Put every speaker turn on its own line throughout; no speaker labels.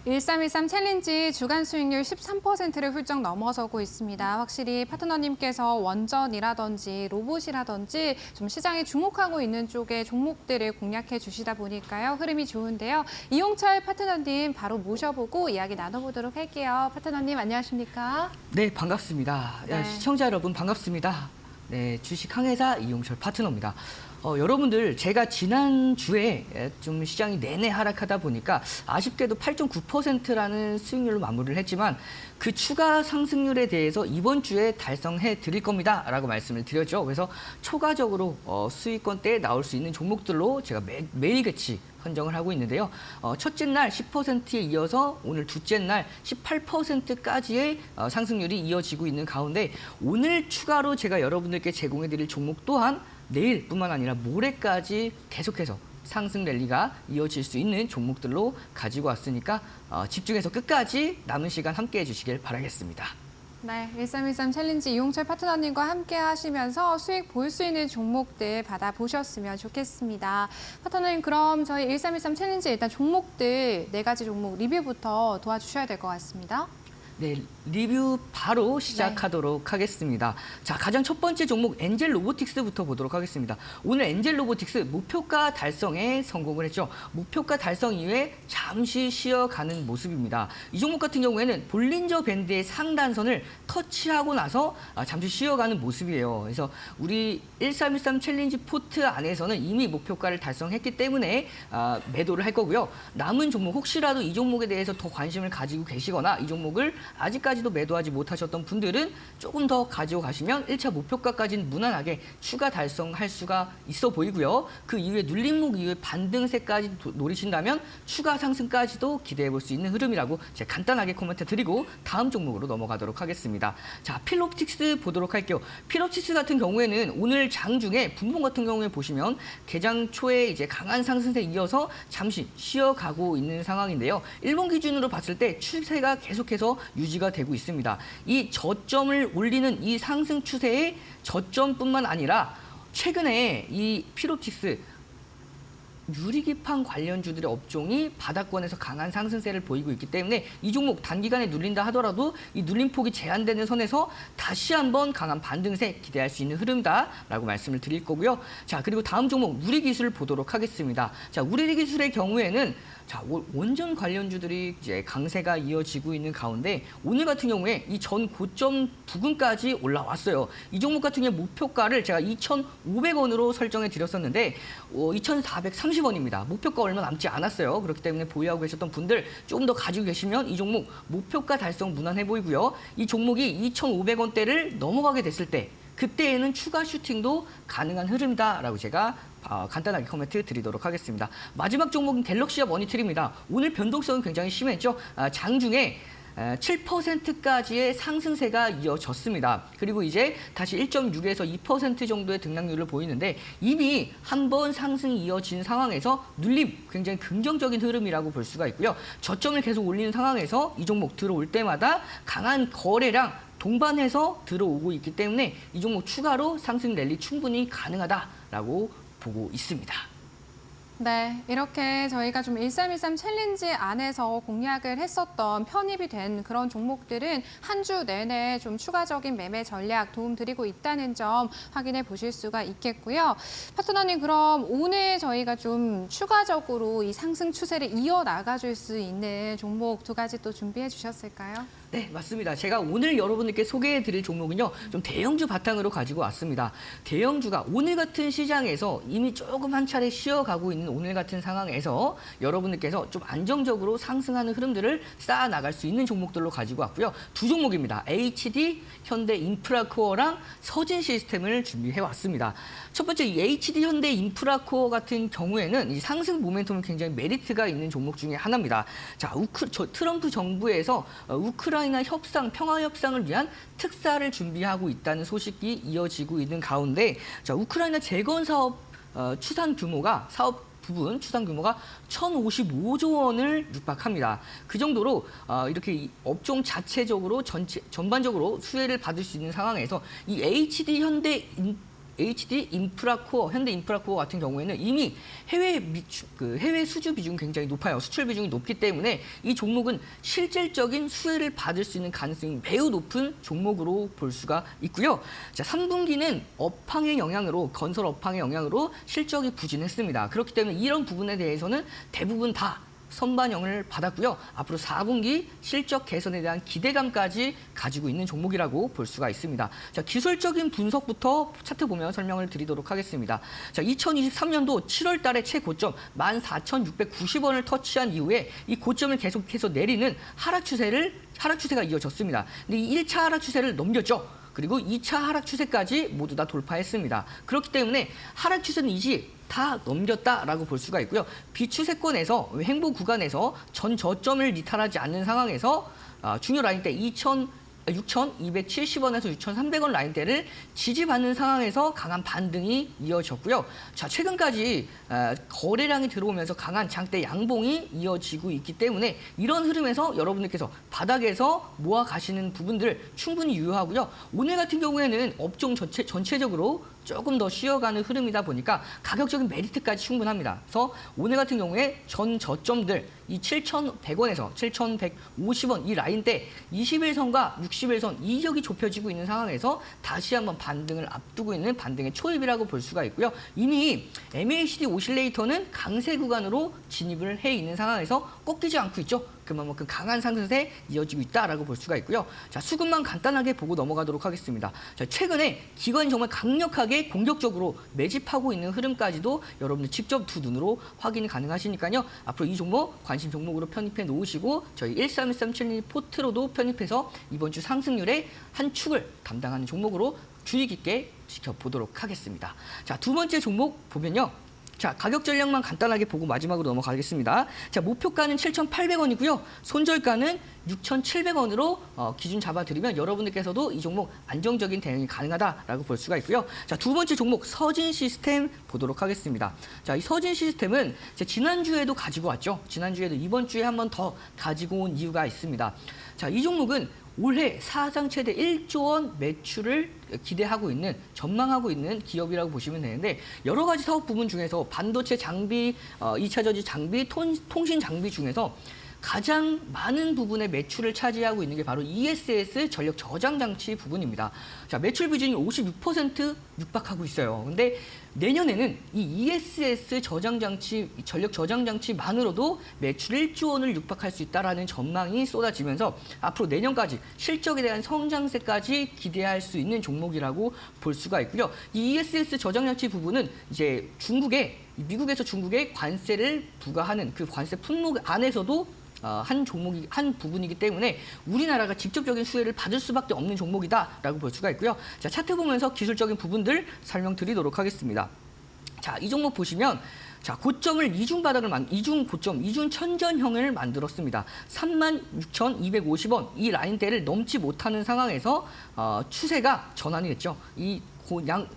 1313 챌린지 주간 수익률 13%를 훌쩍 넘어서고 있습니다. 확실히 파트너님께서 원전이라든지 로봇이라든지 좀 시장에 주목하고 있는 쪽의 종목들을 공략해 주시다 보니까요. 흐름이 좋은데요. 이용철 파트너님 바로 모셔보고 이야기 나눠보도록 할게요. 파트너님 안녕하십니까?
네, 반갑습니다.
네.
시청자 여러분 반갑습니다. 네, 주식 항해사 이용철 파트너입니다. 여러분들 제가 지난주에 좀 시장이 내내 하락하다 보니까 아쉽게도 8.9%라는 수익률로 마무리를 했지만 그 추가 상승률에 대해서 이번 주에 달성해 드릴 겁니다 라고 말씀을 드렸죠. 그래서 초과적으로 수익권대에 나올 수 있는 종목들로 제가 매일같이 선정을 하고 있는데요. 첫째 날 10%에 이어서 오늘 둘째 날 18%까지의 상승률이 이어지고 있는 가운데 오늘 추가로 제가 여러분들께 제공해 드릴 종목 또한 내일뿐만 아니라 모레까지 계속해서 상승 랠리가 이어질 수 있는 종목들로 가지고 왔으니까 집중해서 끝까지 남은 시간 함께 해주시길 바라겠습니다.
네, 1313 챌린지 이용철 파트너님과 함께 하시면서 수익 볼 수 있는 종목들 받아보셨으면 좋겠습니다. 파트너님, 그럼 저희 1313 챌린지 일단 종목들 4가지 종목 리뷰부터 도와주셔야 될 것 같습니다.
네, 리뷰 바로 시작하도록 하겠습니다. 자, 가장 첫 번째 종목 엔젤 로보틱스부터 보도록 하겠습니다. 오늘 엔젤 로보틱스 목표가 달성에 성공을 했죠. 목표가 달성 이후에 잠시 쉬어가는 모습입니다. 이 종목 같은 경우에는 볼린저 밴드의 상단선을 터치하고 나서 잠시 쉬어가는 모습이에요. 그래서 우리 1313 챌린지 포트 안에서는 이미 목표가를 달성했기 때문에 매도를 할 거고요. 남은 종목 혹시라도 이 종목에 대해서 더 관심을 가지고 계시거나 이 종목을 아직까지도 매도하지 못하셨던 분들은 조금 더 가지고 가시면 1차 목표가까지는 무난하게 추가 달성할 수가 있어 보이고요. 그 이후에 눌림목 이후에 반등세까지 노리신다면 추가 상승까지도 기대해 볼 수 있는 흐름이라고 제가 간단하게 코멘트 드리고 다음 종목으로 넘어가도록 하겠습니다. 자, 필롭틱스 보도록 할게요. 필롭틱스 같은 경우에는 오늘 장중에 분봉 같은 경우에 보시면 개장 초에 이제 강한 상승세 이어서 잠시 쉬어가고 있는 상황인데요. 일본 기준으로 봤을 때 추세가 계속해서 유지가 되고 있습니다. 이 저점을 올리는 이 상승 추세의 저점뿐만 아니라 최근에 이 필롭틱스 유리기판 관련주들의 업종이 바닥권에서 강한 상승세를 보이고 있기 때문에 이 종목 단기간에 눌린다 하더라도 이 눌림폭이 제한되는 선에서 다시 한번 강한 반등세 기대할 수 있는 흐름이다라고 말씀을 드릴 거고요. 자, 그리고 다음 종목 우리기술 보도록 하겠습니다. 자, 우리기술의 경우에는 자, 원전 관련주들이 이제 강세가 이어지고 있는 가운데 오늘 같은 경우에 이 전 고점 부근까지 올라왔어요. 이 종목 같은 경우 목표가를 제가 2,500원으로 설정해 드렸었는데 2,430원입니다. 목표가 얼마 남지 않았어요. 그렇기 때문에 보유하고 계셨던 분들 조금 더 가지고 계시면 이 종목 목표가 달성 무난해 보이고요. 이 종목이 2,500원대를 넘어가게 됐을 때 그때에는 추가 슈팅도 가능한 흐름이다라고 제가 간단하게 코멘트 드리도록 하겠습니다. 마지막 종목은 갤럭시와 머니트리입니다. 오늘 변동성은 굉장히 심했죠. 장중에 7%까지의 상승세가 이어졌습니다. 그리고 이제 다시 1.6에서 2% 정도의 등락률을 보이는데 이미 한 번 상승이 이어진 상황에서 눌림 굉장히 긍정적인 흐름이라고 볼 수가 있고요. 저점을 계속 올리는 상황에서 이 종목 들어올 때마다 강한 거래량 동반해서 들어오고 있기 때문에 이 종목 추가로 상승 랠리 충분히 가능하다라고 보고 있습니다.
네, 이렇게 저희가 좀 1313 챌린지 안에서 공략을 했었던 편입이 된 그런 종목들은 한 주 내내 좀 추가적인 매매 전략 도움드리고 있다는 점 확인해 보실 수가 있겠고요. 파트너님, 그럼 오늘 저희가 좀 추가적으로 이 상승 추세를 이어나가줄 수 있는 종목 2가지 또 준비해 주셨을까요?
네, 맞습니다. 제가 오늘 여러분들께 소개해드릴 종목은요, 좀 대형주 바탕으로 가지고 왔습니다. 대형주가 오늘 같은 시장에서 이미 조금 한 차례 쉬어가고 있는 오늘 같은 상황에서 여러분들께서 좀 안정적으로 상승하는 흐름들을 쌓아 나갈 수 있는 종목들로 가지고 왔고요. 2종목입니다. HD, 현대인프라코어랑 서진시스템을 준비해 왔습니다. 첫 번째 이 HD 현대인프라코어 같은 경우에는 이 상승 모멘텀은 굉장히 메리트가 있는 종목 중에 하나입니다. 자, 트럼프 정부에서 우크라이나 협상, 평화 협상을 위한 특사를 준비하고 있다는 소식이 이어지고 있는 가운데, 자, 우크라이나 재건 사업 추산 규모가 부분 추산 규모가 1,055조 원을 육박합니다. 그 정도로 이렇게 업종 자체적으로 전반적으로 수혜를 받을 수 있는 상황에서 이 HD 현대 HD 인프라코어, 현대 인프라코어 같은 경우에는 이미 해외 수주 비중이 굉장히 높아요. 수출 비중이 높기 때문에 이 종목은 실질적인 수혜를 받을 수 있는 가능성이 매우 높은 종목으로 볼 수가 있고요. 자, 3분기는 업황의 영향으로, 건설 업황의 영향으로 실적이 부진했습니다. 그렇기 때문에 이런 부분에 대해서는 대부분 다 선반영을 받았고요. 앞으로 4분기 실적 개선에 대한 기대감까지 가지고 있는 종목이라고 볼 수가 있습니다. 자, 기술적인 분석부터 차트 보면 설명을 드리도록 하겠습니다. 자, 2023년도 7월 달에 최고점 14,690원을 터치한 이후에 이 고점을 계속해서 내리는 하락 추세가 이어졌습니다. 근데 이 1차 하락 추세를 넘겼죠. 그리고 2차 하락 추세까지 모두 다 돌파했습니다. 그렇기 때문에 하락 추세는 이제 다 넘겼다라고 볼 수가 있고요. 비추세권에서 횡보 구간에서 전 저점을 이탈하지 않는 상황에서 중요 라인대 6,270원에서 6,300원 라인대를 지지받는 상황에서 강한 반등이 이어졌고요. 자, 최근까지 거래량이 들어오면서 강한 장대 양봉이 이어지고 있기 때문에 이런 흐름에서 여러분들께서 바닥에서 모아 가시는 부분들 충분히 유효하고요. 오늘 같은 경우에는 업종 전체적으로 조금 더 쉬어가는 흐름이다 보니까 가격적인 메리트까지 충분합니다. 그래서 오늘 같은 경우에 전 저점들 이 7,100원에서 7,150원 이 라인대 21선과 61선 이격이 좁혀지고 있는 상황에서 다시 한번 반등을 앞두고 있는 반등의 초입이라고 볼 수가 있고요. 이미 MACD 오실레이터는 강세 구간으로 진입을 해 있는 상황에서 꺾이지 않고 있죠. 그만큼 강한 상승세 이어지고 있다라고 볼 수가 있고요. 자, 수급만 간단하게 보고 넘어가도록 하겠습니다. 자, 최근에 기관이 정말 강력하게 공격적으로 매집하고 있는 흐름까지도 여러분들 직접 두 눈으로 확인이 가능하시니까요. 앞으로 이 종목 관심 종목으로 편입해 놓으시고 저희 1313 포트로도 편입해서 이번 주 상승률의 한 축을 담당하는 종목으로 주의 깊게 지켜보도록 하겠습니다. 자, 두 번째 종목 보면요. 자, 가격 전략만 간단하게 보고 마지막으로 넘어가겠습니다. 자, 목표가는 7,800원이고요. 손절가는 6,700원으로 기준 잡아드리면 여러분들께서도 이 종목 안정적인 대응이 가능하다라고 볼 수가 있고요. 자, 두 번째 종목 서진 시스템 보도록 하겠습니다. 자, 이 서진 시스템은 지난주에도 가지고 왔죠. 지난주에도 이번 주에 한 번 더 가지고 온 이유가 있습니다. 자, 이 종목은 올해 사상 최대 1조 원 매출을 기대하고 있는, 전망하고 있는 기업이라고 보시면 되는데 여러 가지 사업 부분 중에서 반도체 장비, 2차 전지 장비, 통신 장비 중에서 가장 많은 부분의 매출을 차지하고 있는 게 바로 ESS 전력 저장 장치 부분입니다. 자, 매출 비중이 56% 육박하고 있어요. 근데 내년에는 이 ESS 저장 장치, 전력 저장 장치만으로도 매출 1조 원을 육박할 수 있다라는 전망이 쏟아지면서 앞으로 내년까지 실적에 대한 성장세까지 기대할 수 있는 종목이라고 볼 수가 있고요. 이 ESS 저장 장치 부분은 이제 미국에서 중국에 관세를 부과하는 그 관세 품목 안에서도 한 부분이기 때문에 우리나라가 직접적인 수혜를 받을 수밖에 없는 종목이다라고 볼 수가 있고요. 자, 차트 보면서 기술적인 부분들 설명드리도록 하겠습니다. 자, 이 종목 보시면 자, 고점을 이중 천전형을 만들었습니다. 36,250원 이 라인대를 넘지 못하는 상황에서 추세가 전환이 됐죠. 이 고점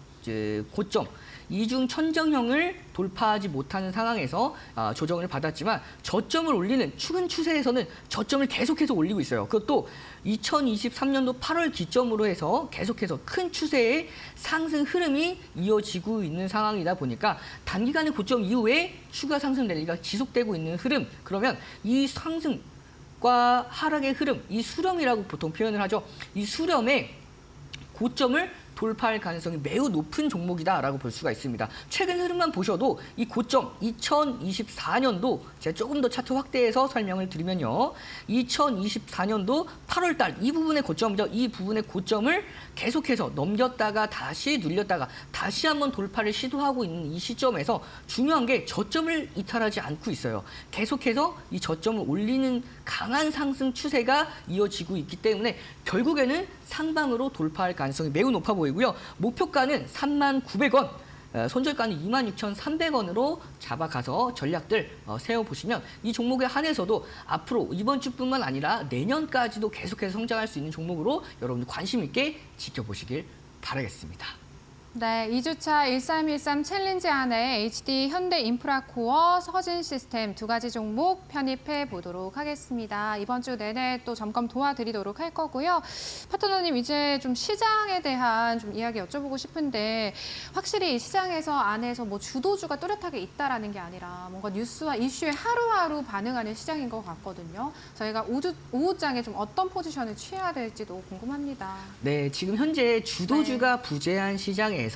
이중 천정형을 돌파하지 못하는 상황에서 조정을 받았지만 저점을 올리는 추근 추세에서는 저점을 계속해서 올리고 있어요. 그것도 2023년도 8월 기점으로 해서 계속해서 큰 추세의 상승 흐름이 이어지고 있는 상황이다 보니까 단기간의 고점 이후에 추가 상승 랠리가 지속되고 있는 흐름, 그러면 이 상승과 하락의 흐름, 이 수렴이라고 보통 표현을 하죠. 이 수렴의 고점을 돌파할 가능성이 매우 높은 종목이다라고 볼 수가 있습니다. 최근 흐름만 보셔도 이 고점 2024년도 제가 조금 더 차트 확대해서 설명을 드리면요. 2024년도 8월 달 이 부분의 고점이죠. 이 부분의 고점을 계속해서 넘겼다가 다시 눌렸다가 다시 한번 돌파를 시도하고 있는 이 시점에서 중요한 게 저점을 이탈하지 않고 있어요. 계속해서 이 저점을 올리는 강한 상승 추세가 이어지고 있기 때문에 결국에는 상방으로 돌파할 가능성이 매우 높아 보이고요. 목표가는 39,000원, 손절가는 26,300원으로 잡아가서 전략들 세워보시면 이 종목에 한해서도 앞으로 이번 주뿐만 아니라 내년까지도 계속해서 성장할 수 있는 종목으로 여러분들 관심 있게 지켜보시길 바라겠습니다.
네, 2주차 1313 챌린지 안에 HD 현대인프라코어, 서진시스템 두 가지 종목 편입해 보도록 하겠습니다. 이번 주 내내 또 점검 도와드리도록 할 거고요. 파트너님, 이제 좀 시장에 대한 좀 이야기 여쭤보고 싶은데 확실히 이 시장에서 안에서 뭐 주도주가 뚜렷하게 있다라는 게 아니라 뭔가 뉴스와 이슈에 하루하루 반응하는 시장인 것 같거든요. 저희가 오후장에 좀 어떤 포지션을 취해야 될지도 궁금합니다.
네, 지금 현재 주도주가 부재한 시장에서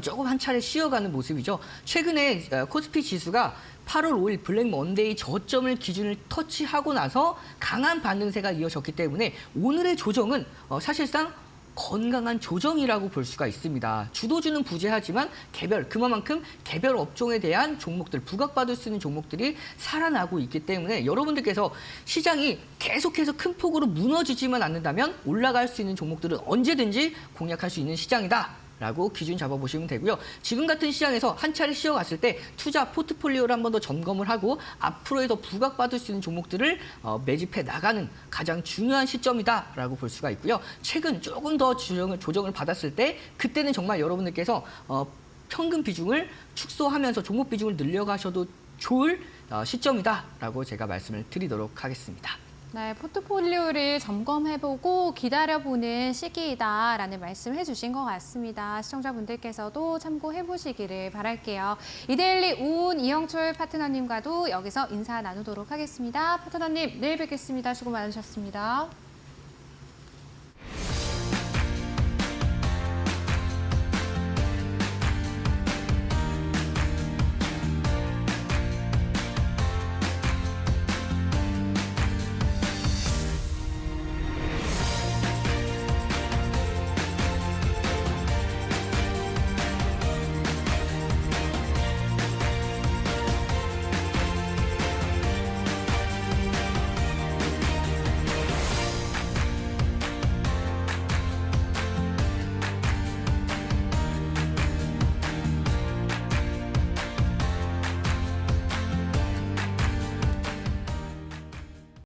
조금 한 차례 쉬어가는 모습이죠. 최근에 코스피 지수가 8월 5일 블랙 먼데이 저점을 기준을 터치하고 나서 강한 반등세가 이어졌기 때문에 오늘의 조정은 사실상 건강한 조정이라고 볼 수가 있습니다. 주도주는 부재하지만 그만큼 개별 업종에 대한 종목들, 부각받을 수 있는 종목들이 살아나고 있기 때문에 여러분들께서 시장이 계속해서 큰 폭으로 무너지지만 않는다면 올라갈 수 있는 종목들은 언제든지 공략할 수 있는 시장이다. 라고 기준 잡아보시면 되고요. 지금 같은 시장에서 한 차례 쉬어갔을 때 투자 포트폴리오를 한 번 더 점검을 하고 앞으로의 더 부각받을 수 있는 종목들을 매집해 나가는 가장 중요한 시점이다라고 볼 수가 있고요. 최근 조금 더 조정을 받았을 때 그때는 정말 여러분들께서 평균 비중을 축소하면서 종목 비중을 늘려가셔도 좋을 시점이다라고 제가 말씀을 드리도록 하겠습니다.
네, 포트폴리오를 점검해보고 기다려보는 시기이다라는 말씀 해주신 것 같습니다. 시청자분들께서도 참고해보시기를 바랄게요. 이데일리 오은 이영철 파트너님과도 여기서 인사 나누도록 하겠습니다. 파트너님, 내일 뵙겠습니다. 수고 많으셨습니다.